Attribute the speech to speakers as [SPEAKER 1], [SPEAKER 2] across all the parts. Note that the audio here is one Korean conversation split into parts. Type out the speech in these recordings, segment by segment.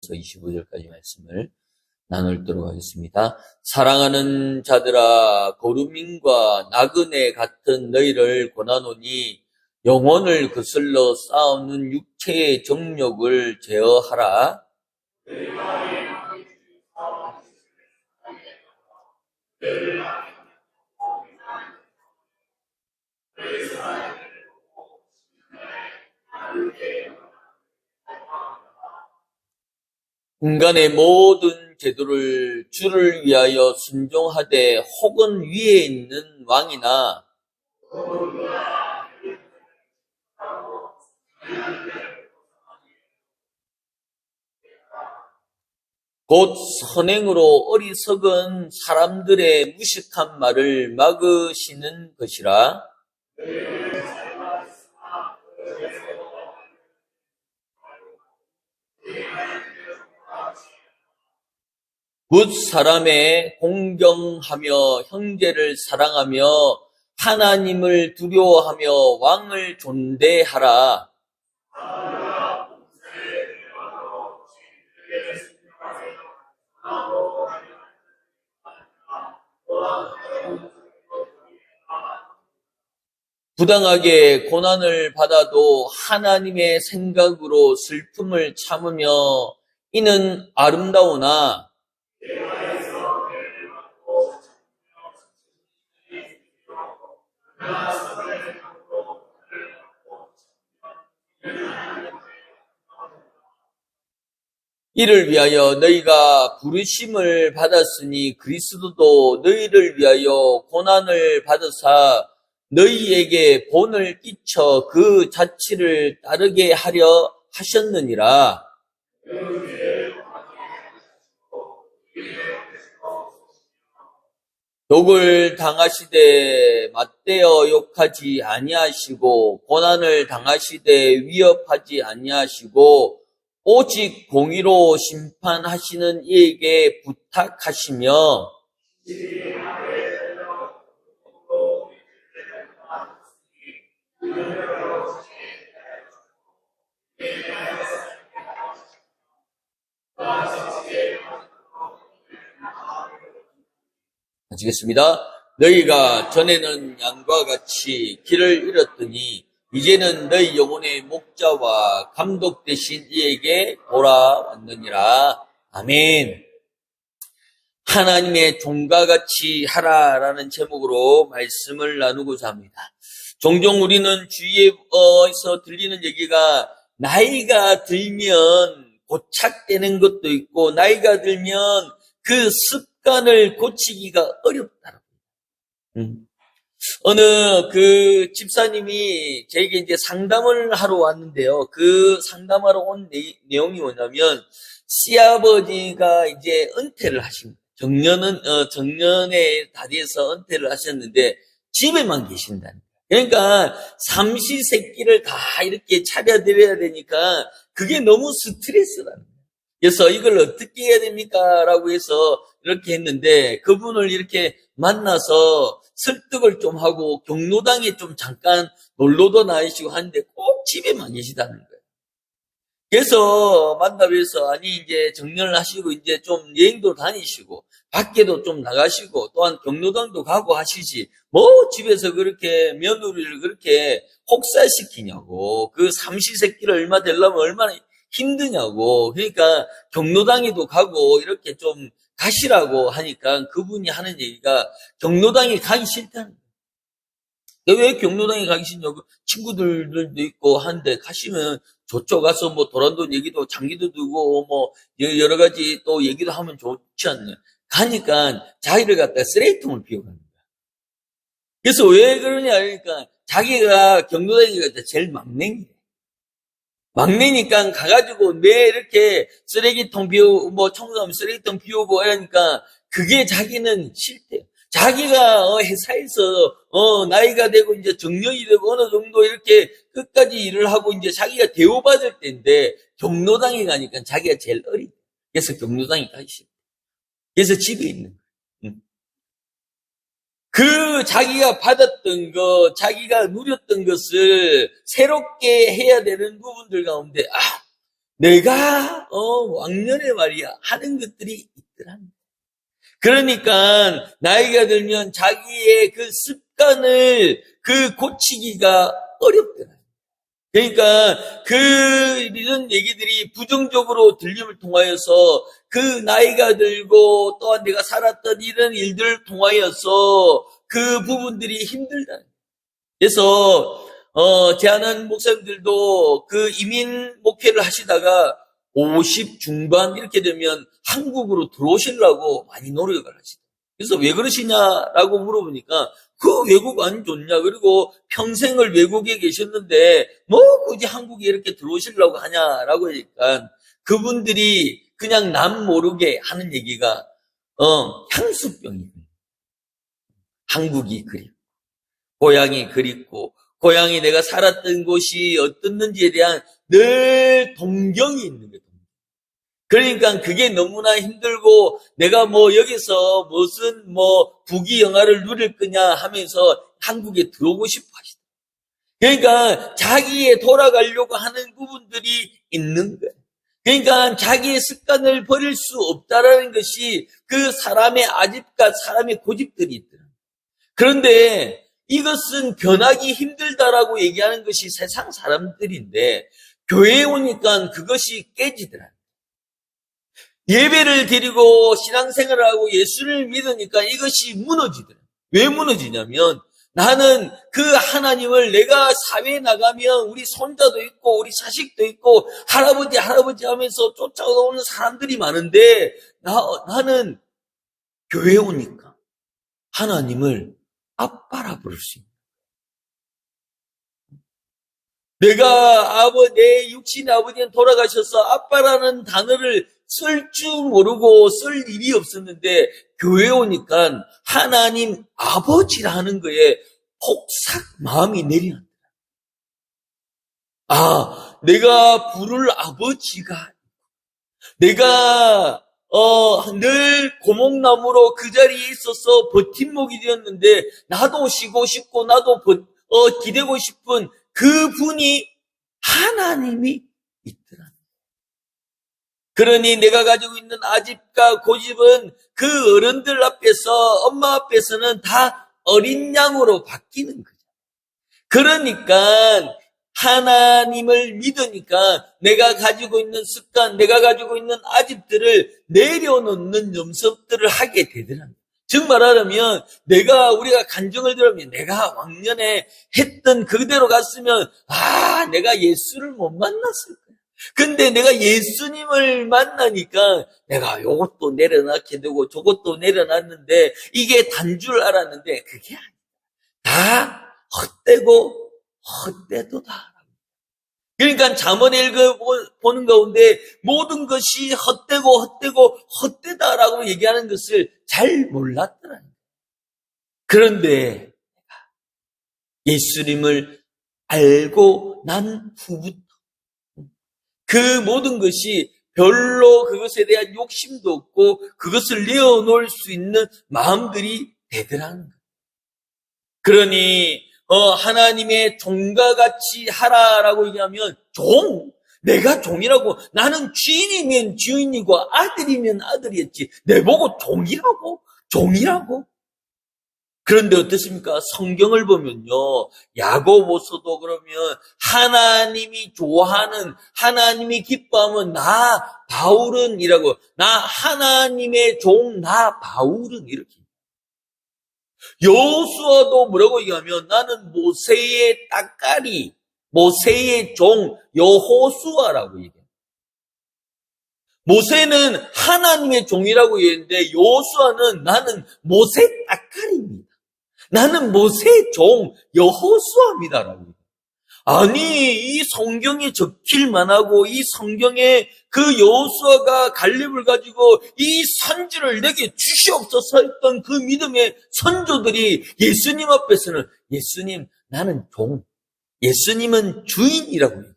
[SPEAKER 1] 1절에서 25절까지 말씀을 나누도록 하겠습니다. 사랑하는 자들아, 거루민과 나그네 같은 너희를 권하노니 영혼을 거슬러 싸우는 육체의 정욕을 제어하라. 인간의 모든 제도를 주를 위하여 순종하되 혹은 위에 있는 왕이나 곧 선행으로 어리석은 사람들의 무식한 말을 막으시는 것이라. 굿 사람의 공경하며 형제를 사랑하며 하나님을 두려워하며 왕을 존대하라. 부당하게 고난을 받아도 하나님의 생각으로 슬픔을 참으며 이는 아름다우나 이를 위하여 너희가 부르심을 받았으니 그리스도도 너희를 위하여 고난을 받으사 너희에게 본을 끼쳐 그 자취를 따르게 하려 하셨느니라. 욕을 당하시되 맞대어 욕하지 아니하시고 고난을 당하시되 위협하지 아니하시고 오직 공의로 심판하시는 이에게 부탁하시며 마치겠습니다. 너희가 전에는 양과 같이 길을 잃었더니 이제는 너희 영혼의 목자와 감독 되신 이에게 돌아왔느니라. 아멘. 하나님의 종과 같이 하라라는 제목으로 말씀을 나누고자 합니다. 종종 우리는 주위에서 들리는 얘기가 나이가 들면 고착되는 것도 있고 나이가 들면 그 습관을 고치기가 어렵다라고. 어느 그 집사님이 저에게 이제 상담을 하러 왔는데요. 그 상담하러 온 내용이 뭐냐면 시아버지가 이제 은퇴를 하십니다. 정년에 다돼서 은퇴를 하셨는데 집에만 계신다는 거예요. 그러니까 삼시세끼를 다 이렇게 차려드려야 되니까 그게 너무 스트레스라는 거예요. 그래서 이걸 어떻게 해야 됩니까? 라고 해서 이렇게 했는데 그분을 이렇게 만나서 설득을 좀 하고 경로당에 좀 잠깐 놀러도 나으시고 하는데 꼭 집에만 계시다는 거예요. 그래서 만나뵈서 아니 이제 정년을 하시고 이제 좀 여행도 다니시고 밖에도 좀 나가시고 또한 경로당도 가고 하시지 뭐 집에서 그렇게 며느리를 그렇게 혹사시키냐고 그 삼시세끼를 얼마 되려면 얼마나 힘드냐고 그러니까 경로당에도 가고 이렇게 좀 가시라고 하니까 그분이 하는 얘기가 경로당에 가기 싫다는 거예요. 왜 경로당에 가기 싫냐고 친구들도 있고 한데 가시면 저쪽 가서 뭐 도란돈 얘기도 장기도 두고 뭐 여러 가지 또 얘기도 하면 좋지 않나요? 가니까 자기를 갖다 쓰레기통을 비워가는 거야. 그래서 왜 그러냐 그러니까 자기가 경로당에 갔다 제일 막냉이래. 막내니까 가가지고 매 이렇게 쓰레기통 비우고 뭐 청소하면 쓰레기통 비우고 이러니까 그게 자기는 싫대요. 자기가 회사에서 나이가 되고 이제 정년이 되고 어느 정도 이렇게 끝까지 일을 하고 이제 자기가 대우받을 때인데 경로당에 가니까 자기가 제일 어리대. 그래서 경로당에 가기 싫대. 그래서 집에 있는 거예요. 그 자기가 받았던 것, 자기가 누렸던 것을 새롭게 해야 되는 부분들 가운데 내가 왕년에 말이야 하는 것들이 있더라. 그러니까 나이가 들면 자기의 그 습관을 고치기가 어렵더라. 그러니까 이런 얘기들이 부정적으로 들림을 통하여서 그 나이가 들고 또한 내가 살았던 이런 일들을 통하여서 그 부분들이 힘들다. 그래서 제 아는 목사님들도 그 이민 목회를 하시다가 50 중반 이렇게 되면 한국으로 들어오시려고 많이 노력을 하시다. 그래서 왜 그러시냐라고 물어보니까 그 외국 안 좋냐? 그리고 평생을 외국에 계셨는데 뭐 굳이 한국에 이렇게 들어오시려고 하냐라고 하니까 그분들이 그냥 남 모르게 하는 얘기가 향수병이에요. 한국이 그립고 고향이 그립고 고향이 내가 살았던 곳이 어떻는지에 대한 늘 동경이 있는 거예요. 그러니까 그게 너무나 힘들고 내가 뭐 여기서 무슨 부귀 영화를 누릴 거냐 하면서 한국에 들어오고 싶어 하시다. 그러니까 자기에 돌아가려고 하는 부분들이 있는 거예요. 그러니까 자기의 습관을 버릴 수 없다라는 것이 그 사람의 아집과 사람의 고집들이 있더라. 그런데 이것은 변하기 힘들다라고 얘기하는 것이 세상 사람들인데 교회에 오니까 그것이 깨지더라. 예배를 드리고 신앙생활을 하고 예수를 믿으니까 이것이 무너지더라. 왜 무너지냐면 나는 그 하나님을 내가 사회에 나가면 우리 손자도 있고 우리 자식도 있고 할아버지 하면서 쫓아오는 사람들이 많은데 나는 교회에 오니까 하나님을 아빠라 부를 수 있는 내가 내 육신의 아버지는 돌아가셔서 아빠라는 단어를 쓸 줄 모르고 쓸 일이 없었는데 교회에 오니까 하나님 아버지라는 거에 폭삭 마음이 내려앉더라. 내가 부를 아버지가 내가 늘 고목나무로 그 자리에 있어서 버팀목이 되었는데 나도 쉬고 싶고 나도 기대고 싶은 그 분이 하나님이 있더라. 그러니 내가 가지고 있는 아집과 고집은 그 어른들 앞에서 엄마 앞에서는 다 어린 양으로 바뀌는 거죠. 그러니까 하나님을 믿으니까 내가 가지고 있는 습관, 내가 가지고 있는 아집들을 내려놓는 연습들을 하게 되더랍니다. 즉 말하자면 우리가 간증을 들으면 내가 왕년에 했던 그대로 갔으면 내가 예수를 못 만났을 거야. 근데 내가 예수님을 만나니까 내가 요것도 내려놨게 되고 저것도 내려놨는데 이게 단 줄 알았는데 그게 아니야. 다 헛되고 헛되도다. 그러니까 잠언에 읽어보는 가운데 모든 것이 헛되고 헛되다라고 얘기하는 것을 잘 몰랐더라. 그런데 예수님을 알고 난 후부터 그 모든 것이 별로 그것에 대한 욕심도 없고 그것을 내어놓을 수 있는 마음들이 되더라는 거예요. 그러니 하나님의 종과 같이 하라라고 얘기하면 내가 종이라고 나는 주인이면 주인이고 아들이면 아들이었지 내보고 종이라고 그런데 어떻습니까? 성경을 보면요 야고보서도 그러면 하나님이 좋아하는 하나님이 기뻐하면 나 바울은이라고 나 하나님의 종 나 바울은 이렇게 여호수아도 뭐라고 얘기하면 나는 모세의 따까리 모세의 종 여호수아라고 얘기해요. 모세는 하나님의 종이라고 얘기했는데 여호수아는 나는 모세 따까리입니다. 나는 모세의 종 여호수아입니다라고 얘기해요. 아니 이 성경에 적힐만 하고 이 성경에 그 여호수아가 갈렙을 가지고 이 산지를 내게 주시옵소서 했던 그 믿음의 선조들이 예수님 앞에서는 예수님 나는 종 예수님은 주인이라고 얘기해요.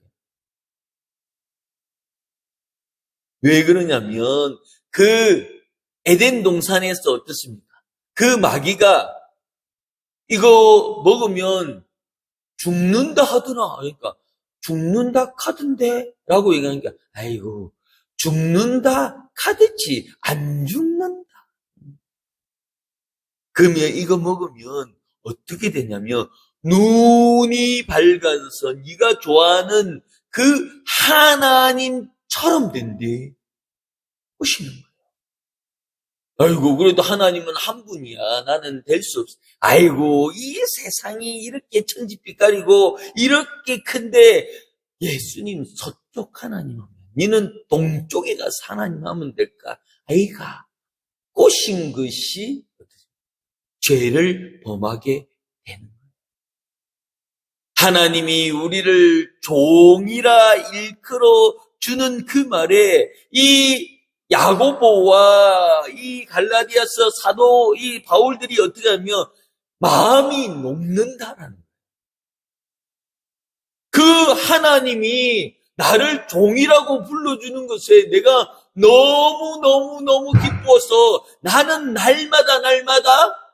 [SPEAKER 1] 왜 그러냐면 그 에덴 동산에서 어떻습니까? 그 마귀가 이거 먹으면 죽는다 하더라. 그러니까 죽는다 카드인데? 라고 얘기하니까, 아이고, 죽는다 카드지, 안 죽는다. 그러면 이거 먹으면 어떻게 되냐면, 눈이 밝아서 네가 좋아하는 그 하나님처럼 된대. 보시는 거예요. 아이고, 그래도 하나님은 한 분이야. 나는 될 수 없어. 아이고, 이 세상이 이렇게 천지빛깔이고, 이렇게 큰데, 예수님 서쪽 하나님 하면, 니는 동쪽에 가서 하나님 하면 될까? 아이가, 꼬신 것이 죄를 범하게 되는 거예요. 하나님이 우리를 종이라 일컬어 주는 그 말에, 이 야고보와 이 갈라디아서 사도 이 바울들이 어떻게 하면 마음이 녹는다라는 거예요. 그 하나님이 나를 종이라고 불러주는 것에 내가 너무 기뻐서 나는 날마다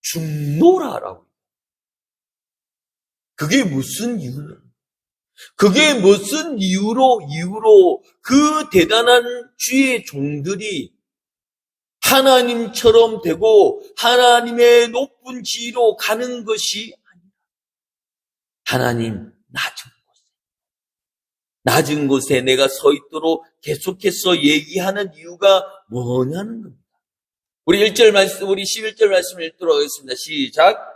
[SPEAKER 1] 죽노라라고. 그게 무슨 이유냐? 그게 무슨 이유로 그 대단한 주의 종들이 하나님처럼 되고 하나님의 높은 지위로 가는 것이 아니라 하나님 낮은 곳에 내가 서 있도록 계속해서 얘기하는 이유가 뭐냐는 겁니다. 우리 1절 말씀, 우리 11절 말씀을 읽도록 하겠습니다. 시작.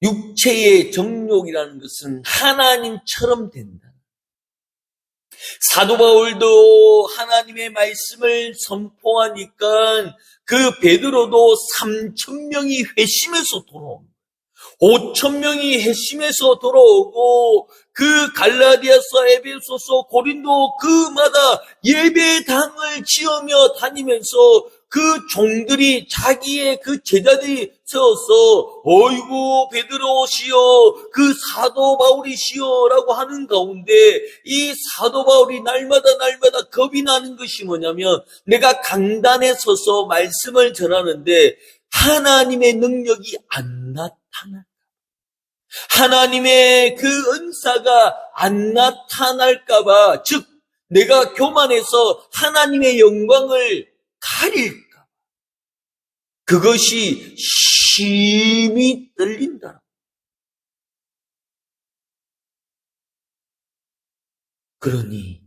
[SPEAKER 1] 육체의 정욕이라는 것은 하나님처럼 된다. 사도 바울도 하나님의 말씀을 선포하니까 그 베드로도 3,000명이 회심해서 돌아옵니다. 5,000명이 회심해서 돌아오고 그 갈라디아서, 에베소서, 고린도 그마다 예배당을 지으며 다니면서 그 종들이 자기의 그 제자들이 세워서 어이구 베드로시여 그 사도 바울이시여라고 하는 가운데 이 사도 바울이 날마다 겁이 나는 것이 뭐냐면 내가 강단에 서서 말씀을 전하는데 하나님의 능력이 안 나타날까? 하나님의 그 은사가 안 나타날까봐, 즉 내가 교만해서 하나님의 영광을 가릴까? 그것이 심히 떨린다. 그러니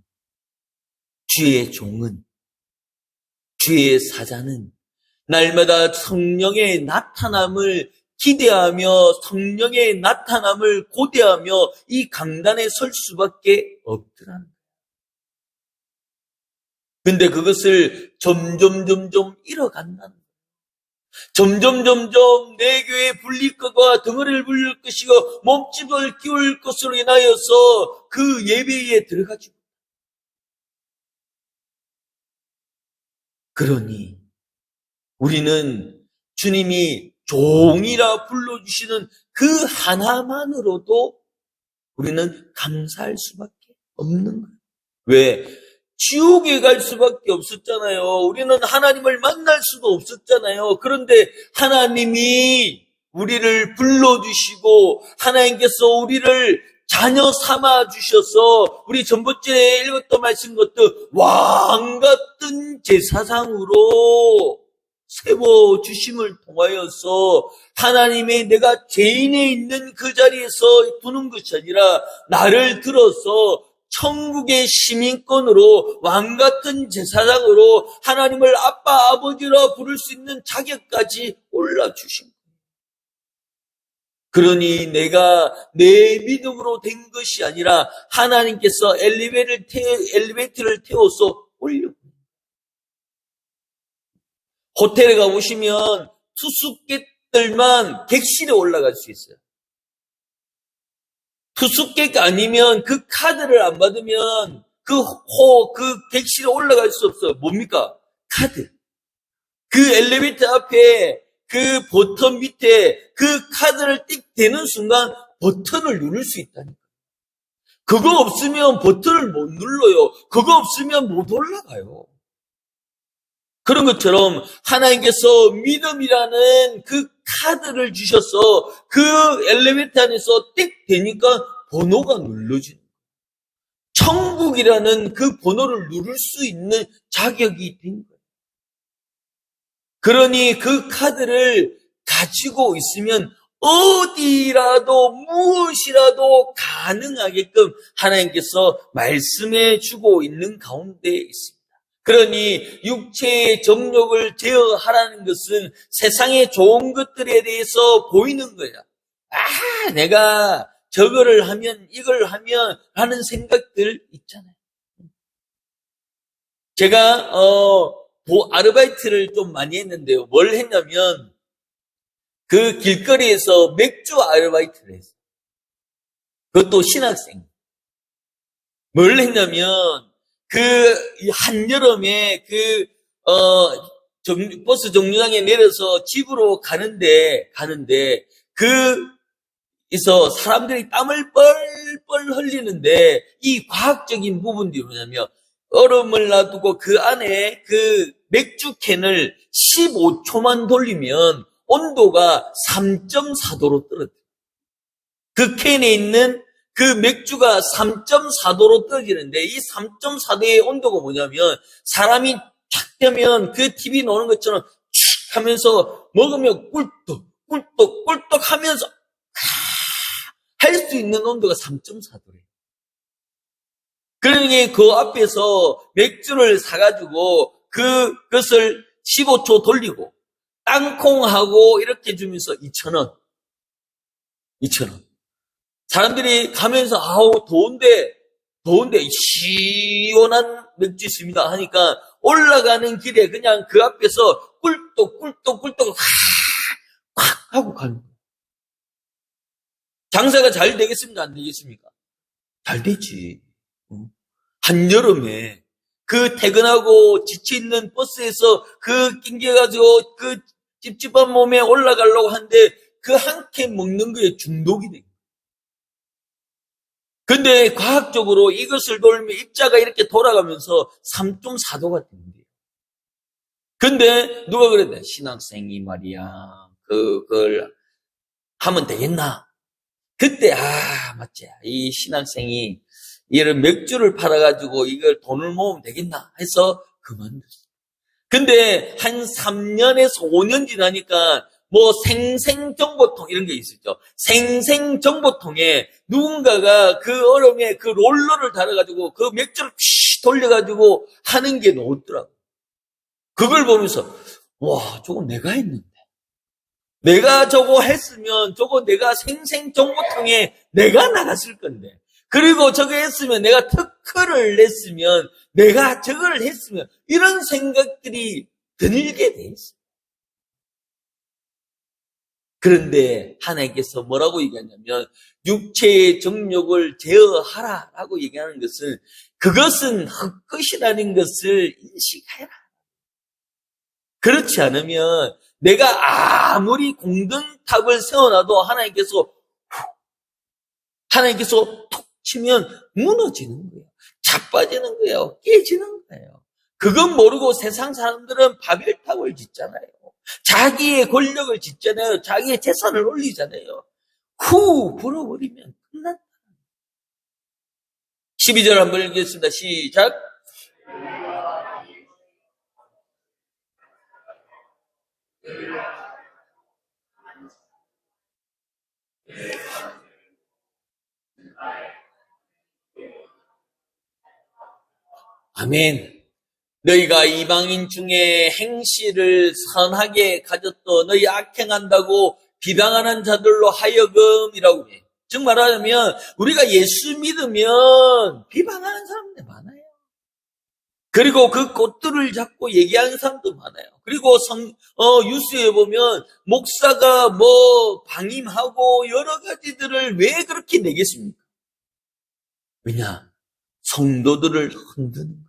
[SPEAKER 1] 주의 종은, 주의 사자는 날마다 성령의 나타남을 기대하며 성령의 나타남을 고대하며 이 강단에 설 수밖에 없더라는 거예요. 근데 그것을 점점 잃어간다는 거예요. 점점 내 교회에 불릴 것과 덩어리를 불릴 것이고 몸집을 끼울 것으로 인하여서 그 예배에 들어가죠. 그러니 우리는 주님이 종이라 불러주시는 그 하나만으로도 우리는 감사할 수밖에 없는 거예요. 왜? 지옥에 갈 수밖에 없었잖아요. 우리는 하나님을 만날 수도 없었잖아요. 그런데 하나님이 우리를 불러주시고 하나님께서 우리를 자녀 삼아 주셔서 우리 전번주에 읽었던 말씀 것도 왕 같은 제사장으로 세워주심을 통하여서 하나님의 내가 죄인에 있는 그 자리에서 두는 것이 아니라 나를 들어서 천국의 시민권으로 왕같은 제사장으로 하나님을 아빠 아버지라 부를 수 있는 자격까지 올라주신 거예요. 그러니 내가 내 믿음으로 된 것이 아니라 하나님께서 엘리베이터를 태워서 올려. 호텔에 가보시면 투숙객들만 객실에 올라갈 수 있어요. 투숙객 아니면 그 카드를 안 받으면 그 객실에 올라갈 수 없어요. 뭡니까? 카드. 그 엘리베이터 앞에 그 버튼 밑에 그 카드를 띡 대는 순간 버튼을 누를 수 있다니까. 그거 없으면 버튼을 못 눌러요. 그거 없으면 못 올라가요. 그런 것처럼 하나님께서 믿음이라는 그 카드를 주셔서 그 엘리베이터 안에서 띡 되니까 번호가 눌러지는 거예요. 천국이라는 그 번호를 누를 수 있는 자격이 된 거예요. 그러니 그 카드를 가지고 있으면 어디라도 무엇이라도 가능하게끔 하나님께서 말씀해 주고 있는 가운데 있습니다. 그러니 육체의 정욕을 제어하라는 것은 세상의 좋은 것들에 대해서 보이는 거야. 아, 내가 저거를 하면 이걸 하면 하는 생각들 있잖아요. 제가 아르바이트를 좀 많이 했는데요. 뭘 했냐면 그 길거리에서 맥주 아르바이트를 했어요. 그것도 신학생. 뭘 했냐면 그 한여름에 버스 정류장에 내려서 집으로 가는데 그에서 사람들이 땀을 뻘뻘 흘리는데 이 과학적인 부분들이 뭐냐면 얼음을 놔두고 그 안에 그 맥주 캔을 15초만 돌리면 온도가 3.4도로 떨어져요. 그 캔에 있는 그 맥주가 3.4도로 떨어지는데 이 3.4도의 온도가 뭐냐면 사람이 착 되면 그 TV 나오는 것처럼 칙 하면서 먹으면 꿀떡 하면서 할 수 있는 온도가 3.4도래요. 그러니 그 앞에서 맥주를 사가지고 그것을 15초 돌리고 땅콩하고 이렇게 주면서 2,000원. 사람들이 가면서 아우 더운데 시원한 맥주 있습니다 하니까 올라가는 길에 그냥 그 앞에서 꿀떡 확 하고 가는 거예요. 장사가 잘 되겠습니까? 안 되겠습니까? 잘 되지. 한여름에 그 퇴근하고 지쳐있는 버스에서 그 낑겨가지고 그 찝찝한 몸에 올라가려고 하는데 그 한 캔 먹는 거에 중독이 돼. 근데 과학적으로 이것을 돌면 입자가 이렇게 돌아가면서 3.4도가 된대요. 근데 누가 그랬대? 신학생이 말이야. 그걸 하면 되겠나? 그때 맞지. 이 신학생이 이런 맥주를 팔아가지고 이걸 돈을 모으면 되겠나 해서 그만뒀어. 근데 한 3년에서 5년 지나니까 뭐 생생정보통 이런 게 있었죠. 생생정보통에 누군가가 그 얼음에 그 롤러를 달아가지고 그 맥주를 휘 돌려가지고 하는 게 나오더라고. 그걸 보면서 와 저거 내가 했는데 내가 저거 했으면 저거 내가 생생정보통에 내가 나갔을 건데 그리고 저거 했으면 내가 특허를 냈으면 내가 저걸 했으면 이런 생각들이 들게 돼 있어요. 그런데 하나님께서 뭐라고 얘기하냐면 육체의 정욕을 제어하라라고 얘기하는 것은 그것은 헛것이라는 것을 인식해라. 그렇지 않으면 내가 아무리 공든탑을 세워놔도 하나님께서 톡 치면 무너지는 거예요. 자빠지는 거예요. 깨지는 거예요. 그건 모르고 세상 사람들은 바벨탑을 짓잖아요. 자기의 권력을 짓잖아요. 자기의 재산을 올리잖아요. 불어버리면 끝났다. 12절 한번 읽겠습니다. 시작. 아멘. 너희가 이방인 중에 행실을 선하게 가졌던 너희 악행한다고 비방하는 자들로 하여금이라고 해. 즉 말하자면 우리가 예수 믿으면 비방하는 사람들 많아요. 그리고 그 꽃들을 잡고 얘기하는 사람도 많아요. 그리고 뉴스에 보면 목사가 뭐 방임하고 여러 가지들을 왜 그렇게 내겠습니까? 왜냐? 성도들을 흔드는 거예요.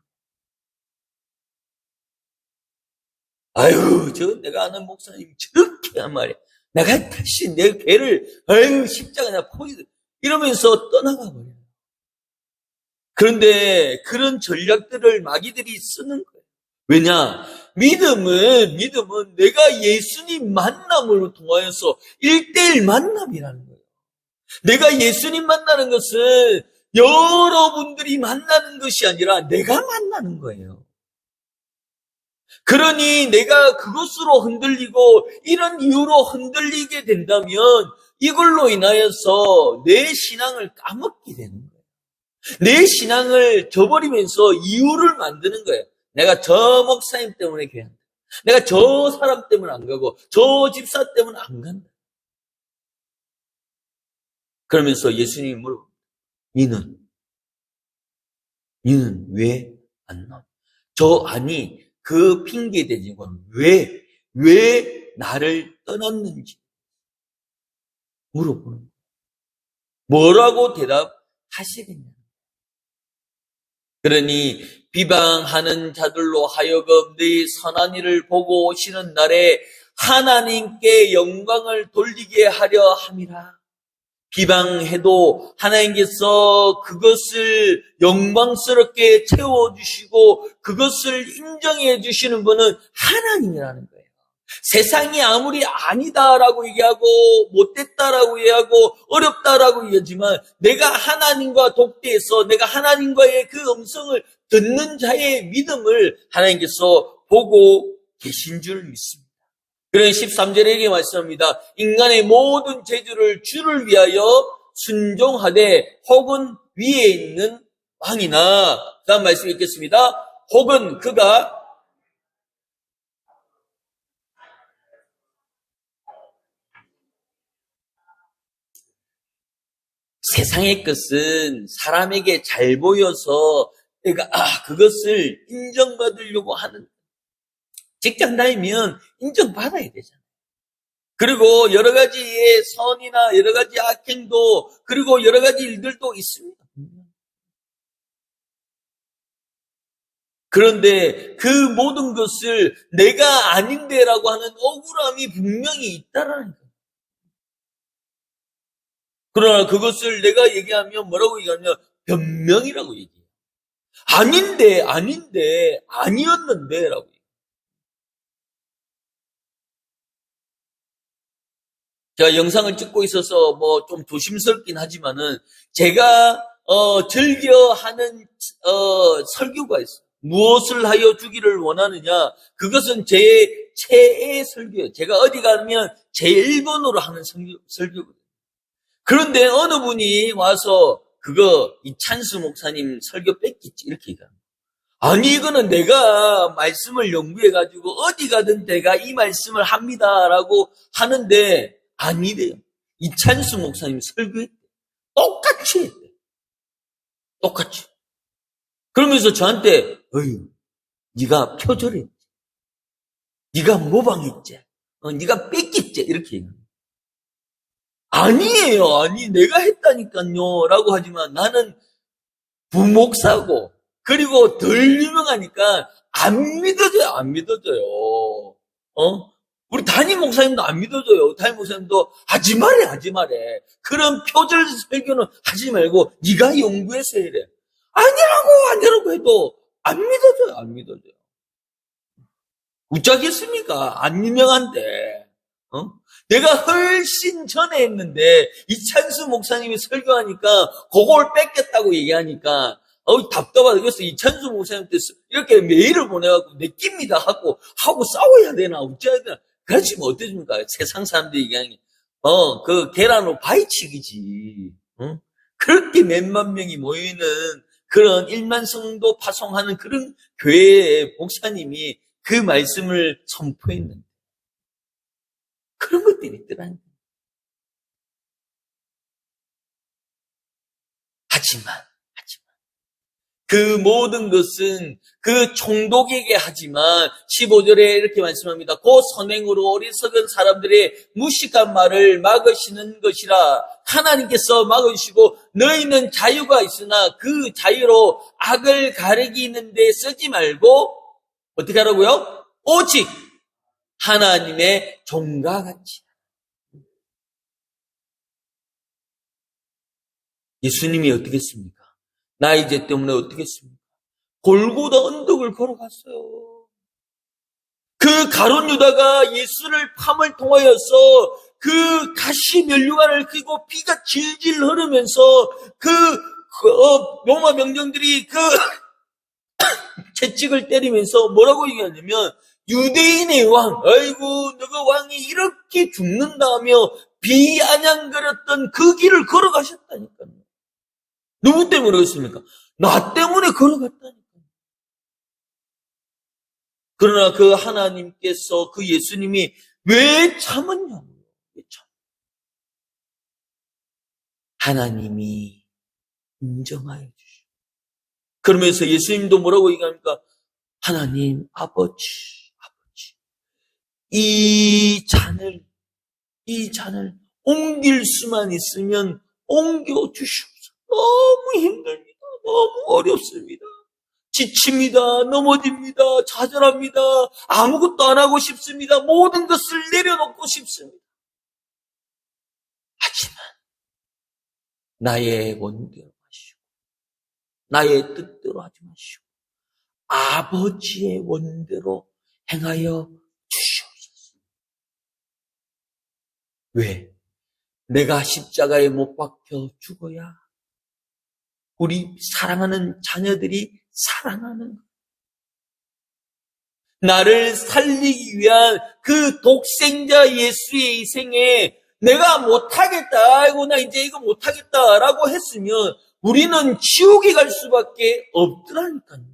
[SPEAKER 1] 아유, 내가 아는 목사님 저렇게 한 말이야. 내가 다시 내 배를, 십자가 내가 포기, 이러면서 떠나가 버려요. 그런데 그런 전략들을 마귀들이 쓰는 거예요. 왜냐? 믿음은 내가 예수님 만남으로 통하여서 1:1 만남이라는 거예요. 내가 예수님 만나는 것은 여러분들이 만나는 것이 아니라 내가 만나는 거예요. 그러니 내가 그것으로 흔들리고 이런 이유로 흔들리게 된다면 이걸로 인하여서 내 신앙을 까먹게 되는 거예요. 내 신앙을 저버리면서 이유를 만드는 거예요. 내가 저 목사님 때문에 교회 안 간다. 내가 저 사람 때문에 안 가고 저 집사 때문에 안 간다. 그러면서 예수님이 물어봅니다. 니는 왜 안 나와? 아니 그 핑계 대지고 왜 나를 떠났는지 물어보는 거예요. 뭐라고 대답하시겠냐? 그러니 비방하는 자들로 하여금 네 선한 일을 보고 오시는 날에 하나님께 영광을 돌리게 하려 함이라. 비방해도 하나님께서 그것을 영광스럽게 채워주시고 그것을 인정해 주시는 분은 하나님이라는 거예요. 세상이 아무리 아니다라고 얘기하고 못됐다라고 얘기하고 어렵다라고 얘기하지만 내가 하나님과 독대해서 내가 하나님과의 그 음성을 듣는 자의 믿음을 하나님께서 보고 계신 줄 믿습니다. 그런 13절에 이렇게 말씀합니다. 인간의 모든 재주를 주를 위하여 순종하되 혹은 위에 있는 왕이나 그 다음 말씀 읽겠습니다. 혹은 그가 세상의 것은 사람에게 잘 보여서 내가 그것을 인정받으려고 하는 직장 다니면 인정받아야 되잖아요. 그리고 여러 가지의 선이나 여러 가지 악행도 그리고 여러 가지 일들도 있습니다. 그런데 그 모든 것을 내가 아닌데라고 하는 억울함이 분명히 있다라는 거예요. 그러나 그것을 내가 얘기하면 뭐라고 얘기하냐면 변명이라고 얘기해요. 아닌데 아니었는데 라고 얘기해요. 제가 영상을 찍고 있어서 뭐 좀 조심스럽긴 하지만은 제가 즐겨하는 설교가 있어요. 무엇을 하여 주기를 원하느냐? 그것은 제 최애 설교예요. 제가 어디 가면 제일 번호로 하는 설교거든요. 그런데 어느 분이 와서 이찬수 목사님 설교 뺏겼지 이렇게 얘기합니다. 아니 이거는 내가 말씀을 연구해가지고 어디 가든 내가 이 말씀을 합니다라고 하는데 아니래요. 이찬수 목사님 설교했대. 똑같이 했대. 똑같이. 그러면서 저한테 네가 표절했지. 네가 모방했지. 네가 뺏겼지. 이렇게 얘기합니다. 아니에요. 내가 했다니까요. 라고 하지만 나는 부목사고 그리고 덜 유명하니까 안 믿어져요. 우리 담임 목사님도 안 믿어줘요. 담임 목사님도 하지 말해. 그런 표절 설교는 하지 말고 네가 연구해서 해래. 아니라고 해도 안 믿어져요. 웃자겠습니까? 안 유명한데. 내가 훨씬 전에 했는데 이찬수 목사님이 설교하니까 그걸 뺏겼다고 얘기하니까 답답하다. 그래서 이찬수 목사님한테 이렇게 메일을 보내갖고 내낍니다 하고 싸워야 되나 어찌해야 되나. 그렇지면 어떠십니까? 세상 사람들이 얘기하는 게 그 계란으로 바위치기지. 그렇게 몇만 명이 모이는 그런 1만 성도 파송하는 그런 교회의 목사님이 그 말씀을 선포했는데 그런 것들이 있더라고요. 하지만 그 모든 것은 그 총독에게 하지만 15절에 이렇게 말씀합니다. 그 선행으로 어리석은 사람들의 무식한 말을 막으시는 것이라. 하나님께서 막으시고 너희는 자유가 있으나 그 자유로 악을 가리키는 데 쓰지 말고 어떻게 하라고요? 오직 하나님의 종과 같이. 예수님이 어떻게 했습니까? 나의 죄 때문에 어떻게 했습니까? 골고다 언덕을 걸어갔어요. 그 가룟 유다가 예수를 팜을 통하여서 그 가시 면류관을 끼고 피가 질질 흐르면서 로마 명령들이 채찍을 때리면서 뭐라고 얘기하냐면 유대인의 왕, 아이고 너가 왕이 이렇게 죽는다며 비아냥거렸던 그 길을 걸어가셨다니까요. 누구 때문에 그랬습니까? 나 때문에 걸어갔다니까요. 그러나 그 하나님께서 그 예수님이 왜 참았냐고요. 왜 참? 하나님이 인정하여 주시오. 그러면서 예수님도 뭐라고 얘기합니까? 하나님, 아버지, 이 잔을 옮길 수만 있으면 옮겨 주시옵소서. 너무 힘듭니다. 너무 어렵습니다. 지칩니다. 넘어집니다. 좌절합니다. 아무것도 안 하고 싶습니다. 모든 것을 내려놓고 싶습니다. 하지만 나의 원대로 하시고 나의 뜻대로 하지 마시고 아버지의 원대로 행하여 주시옵소서. 왜? 내가 십자가에 못 박혀 죽어야 우리 사랑하는 자녀들이 살아나는 것. 나를 살리기 위한 그 독생자 예수의 희생에 내가 못하겠다, 아이고 나 이제 이거 못하겠다라고 했으면 우리는 지옥에 갈 수밖에 없더라니까요.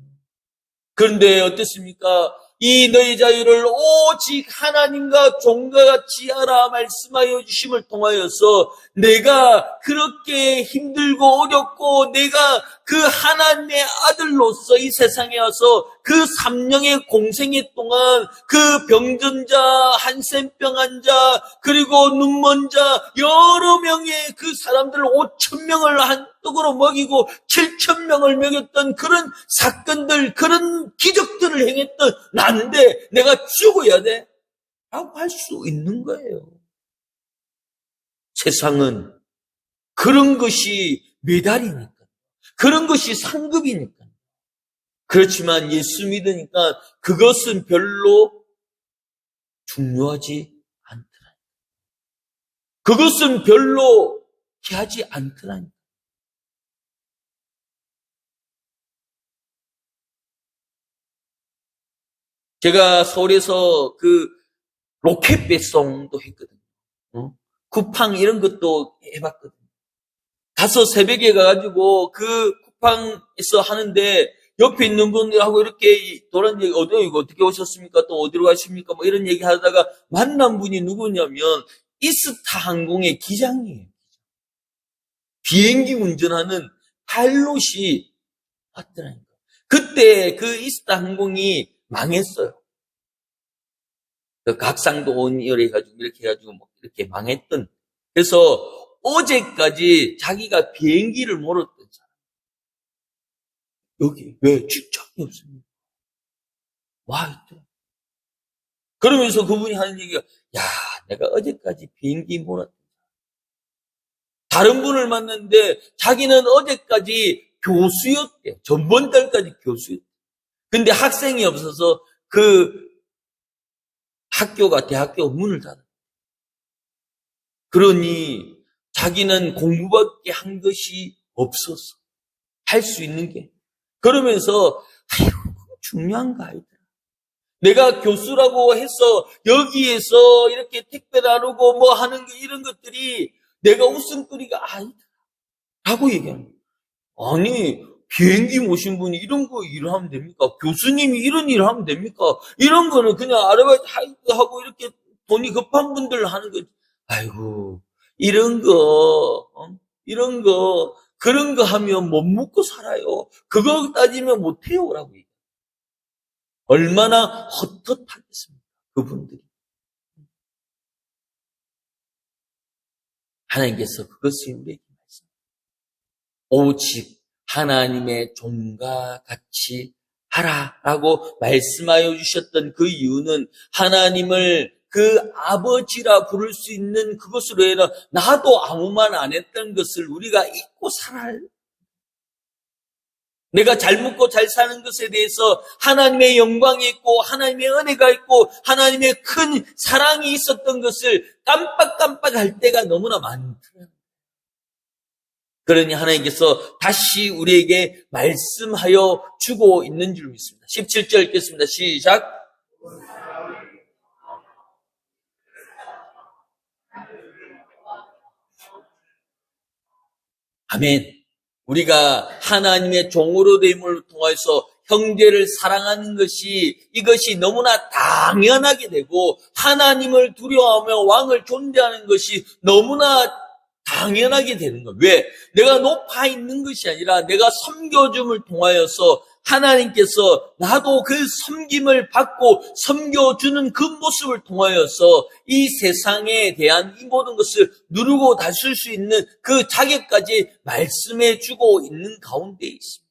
[SPEAKER 1] 그런데 어떻습니까? 이 너희 자유를 오직 하나님과 종과 같이 하라 말씀하여 주심을 통하여서 내가 그렇게 힘들고 어렵고 내가 그 하나님의 아들로서 이 세상에 와서 그 3년의 공생애 동안 그 병든 자, 한센병 환자, 그리고 눈먼 자, 여러 명의 그 사람들 5,000명을 한떡으로 먹이고 7,000명을 먹였던 그런 사건들, 그런 기적들을 행했던 나인데 내가 죽어야 돼? 라고 할 수 있는 거예요. 세상은 그런 것이 메달이니까. 그런 것이 상급이니까. 그렇지만 예수 믿으니까 그것은 별로 중요하지 않더라. 그것은 별로 귀하지 않더라. 제가 서울에서 그 로켓 배송도 했거든요. 쿠팡 이런 것도 해봤거든요. 가서 새벽에 가가지고 그 쿠팡에서 하는데 옆에 있는 분들하고 이렇게 도란 얘기, 이거 어떻게 오셨습니까? 또 어디로 가십니까? 뭐 이런 얘기 하다가 만난 분이 누구냐면 이스타 항공의 기장이에요. 비행기 운전하는 파일럿이 왔더라니까. 그때 그 이스타 항공이 망했어요. 그 각상도 온열해 가지고 이렇게 해가지고 뭐 이렇게 망했던. 그래서 어제까지 자기가 비행기를 몰았던 사람. 여기 왜 직장이 없습니까? 와 있더라. 그러면서 그분이 하는 얘기가, 야, 내가 어제까지 비행기 몰았던 사람. 다른 분을 만났는데 자기는 어제까지 교수였대요. 전번 달까지 교수였대요. 근데 학생이 없어서 그 대학교 문을 닫았대요. 그러니 자기는 공부밖에 한 것이 없었어. 할 수 있는 게. 그러면서 아이고 중요한가 아이들아. 내가 교수라고 해서 여기에서 이렇게 택배 나누고 뭐 하는 이런 것들이 내가 웃음거리가 아니다. 라고 얘기하는 거예요. 아니 비행기 모신 분이 이런 거 일을 하면 됩니까? 교수님이 이런 일을 하면 됩니까? 이런 거는 그냥 아르바이트 하고 이렇게 돈이 급한 분들 하는 거지. 아이고 이런 거 그런 거 하면 못 먹고 살아요. 그거 따지면 못해요. 라고 얘기해요. 얼마나 헛헛하겠습니까? 그분들이. 하나님께서 그것을 우리에게 말씀합니다. 오직 하나님의 종과 같이 하라라고 말씀하여 주셨던 그 이유는 하나님을 그 아버지라 부를 수 있는 그것으로 해라. 나도 아무 말 안 했던 것을 우리가 잊고 살아야 내가 잘 먹고 잘 사는 것에 대해서 하나님의 영광이 있고 하나님의 은혜가 있고 하나님의 큰 사랑이 있었던 것을 깜빡깜빡할 때가 너무나 많더라고요. 그러니 하나님께서 다시 우리에게 말씀하여 주고 있는 줄 믿습니다. 17절 읽겠습니다. 시작. 아멘. 우리가 하나님의 종으로 됨을 통해서 형제를 사랑하는 것이 이것이 너무나 당연하게 되고 하나님을 두려워하며 왕을 존대하는 것이 너무나 당연하게 되는 거예요. 왜? 내가 높아 있는 것이 아니라 내가 섬겨줌을 통하여서 하나님께서 나도 그 섬김을 받고 섬겨주는 그 모습을 통하여서 이 세상에 대한 이 모든 것을 누르고 다툴 수 있는 그 자격까지 말씀해 주고 있는 가운데 있습니다.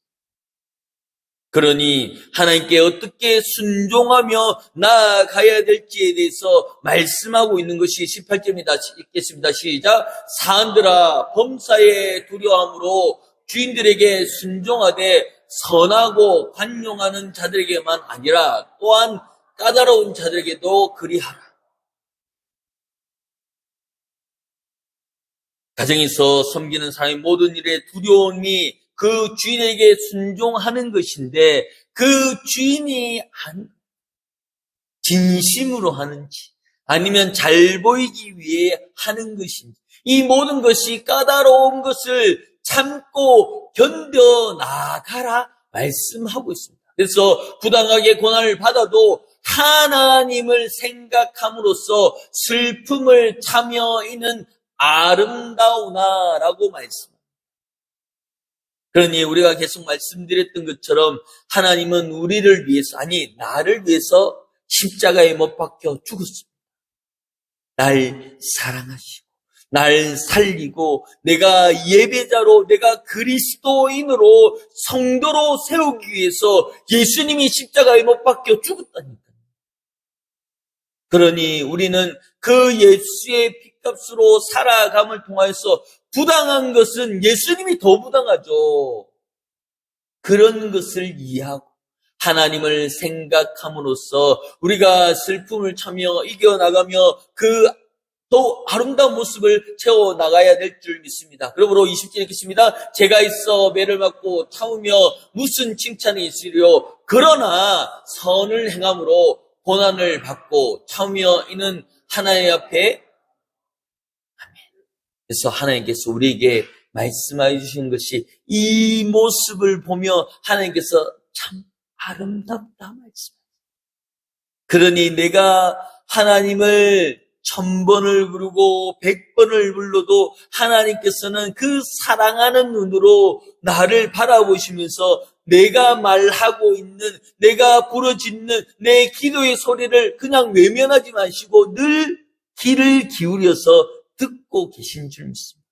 [SPEAKER 1] 그러니 하나님께 어떻게 순종하며 나아가야 될지에 대해서 말씀하고 있는 것이 18절입니다. 읽겠습니다. 시작. 사람들아 범사에 두려움으로 주인들에게 순종하되 선하고 관용하는 자들에게만 아니라 또한 까다로운 자들에게도 그리하라. 가정에서 섬기는 사람의 모든 일에 두려움이 그 주인에게 순종하는 것인데 그 주인이 진심으로 하는지 아니면 잘 보이기 위해 하는 것인지 이 모든 것이 까다로운 것을 참고 견뎌 나가라 말씀하고 있습니다. 그래서 부당하게 고난을 받아도 하나님을 생각함으로써 슬픔을 참여 있는 아름다우나라고 말씀합니다. 그러니 우리가 계속 말씀드렸던 것처럼 하나님은 우리를 위해서 아니 나를 위해서 십자가에 못 박혀 죽었습니다. 날 사랑하시고 날 살리고 내가 예배자로 내가 그리스도인으로 성도로 세우기 위해서 예수님이 십자가에 못 박혀 죽었다니까요. 그러니 우리는 그 예수의 핏값으로 살아감을 통하여서 부당한 것은 예수님이 더 부당하죠. 그런 것을 이해하고 하나님을 생각함으로써 우리가 슬픔을 참여 이겨나가며 그 더 아름다운 모습을 채워나가야 될 줄 믿습니다. 그러므로 20절 읽겠습니다. 제가 있어 매를 맞고 참으며 무슨 칭찬이 있으리요. 그러나 선을 행함으로 고난을 받고 참으며 이는 하나님 앞에 그래서 하나님께서 우리에게 말씀해 주신 것이 이 모습을 보며 하나님께서 참 아름답다 말씀합니다. 그러니 내가 하나님을 1000번을 부르고 100번을 불러도 하나님께서는 그 사랑하는 눈으로 나를 바라보시면서 내가 말하고 있는 내가 부르짖는 내 기도의 소리를 그냥 외면하지 마시고 늘 귀를 기울여서 듣고 계신 줄 믿습니다.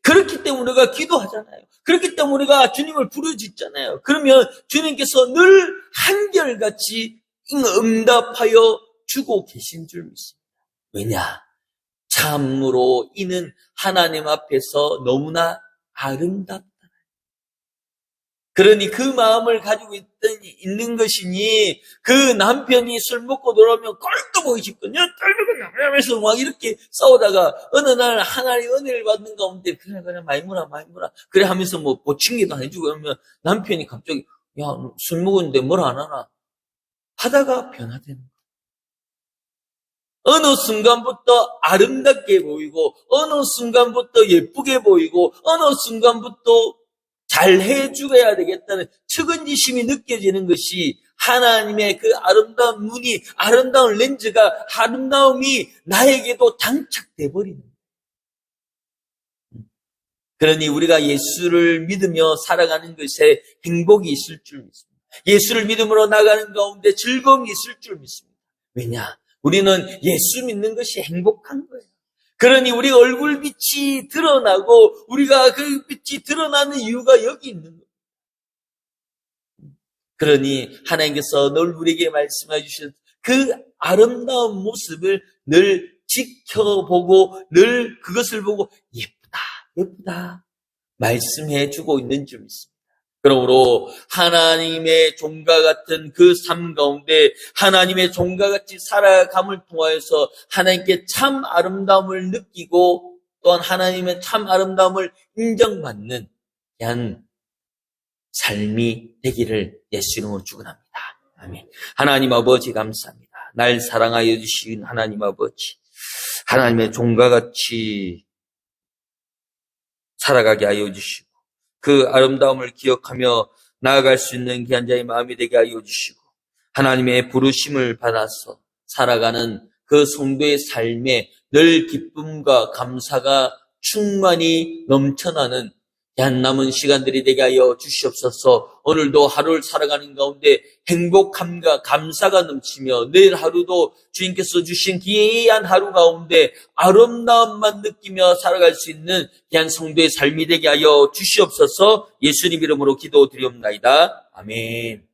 [SPEAKER 1] 그렇기 때문에 우리가 기도하잖아요. 그렇기 때문에 우리가 주님을 부르짖잖아요. 그러면 주님께서 늘 한결같이 응답하여 주고 계신 줄 믿습니다. 왜냐? 참으로 이는 하나님 앞에서 너무나 아름답다. 그러니 그 마음을 가지고 있는 것이니 그 남편이 술 먹고 돌아오면 꼴도 보기 싶거든요. 하면서 막 이렇게 싸우다가 어느 날 하나님 은혜를 받는 가운데 그래 많이 물어 그래 하면서 뭐 보칭기도 안 해주고 그러면 남편이 갑자기 야 술 먹었는데 뭘 안 하나 하다가 변화되는 거예요. 어느 순간부터 아름답게 보이고 어느 순간부터 예쁘게 보이고 어느 순간부터 잘 해주어야 되겠다는 측은지심이 느껴지는 것이 하나님의 그 아름다운 눈이 아름다운 렌즈가 아름다움이 나에게도 장착돼 버리는 거예요. 그러니 우리가 예수를 믿으며 살아가는 것에 행복이 있을 줄 믿습니다. 예수를 믿음으로 나가는 가운데 즐거움이 있을 줄 믿습니다. 왜냐? 우리는 예수 믿는 것이 행복한 거예요. 그러니 우리 얼굴빛이 드러나고 우리가 그 빛이 드러나는 이유가 여기 있는 거예요. 그러니 하나님께서 늘 우리에게 말씀해 주신 그 아름다운 모습을 늘 지켜보고 늘 그것을 보고 예쁘다 말씀해 주고 있는 줄 믿습니다. 그러므로 하나님의 종과 같은 그 삶 가운데 하나님의 종과 같이 살아감을 통하여서 하나님께 참 아름다움을 느끼고 또한 하나님의 참 아름다움을 인정받는 귀한 삶이 되기를 예수 이름으로 축원합니다. 아멘. 하나님 아버지 감사합니다. 날 사랑하여 주신 하나님 아버지, 하나님의 종과 같이 살아가게 하여 주시고 그 아름다움을 기억하며 나아갈 수 있는 귀한 자의 마음이 되게 하여 주시고 하나님의 부르심을 받아서 살아가는 그 성도의 삶에 늘 기쁨과 감사가 충만히 넘쳐나는 귀한 남은 시간들이 되게 하여 주시옵소서. 오늘도 하루를 살아가는 가운데 행복함과 감사가 넘치며 내일 하루도 주님께서 주신 귀한 하루 가운데 아름다움만 느끼며 살아갈 수 있는 귀한 성도의 삶이 되게 하여 주시옵소서. 예수님 이름으로 기도드리옵나이다. 아멘.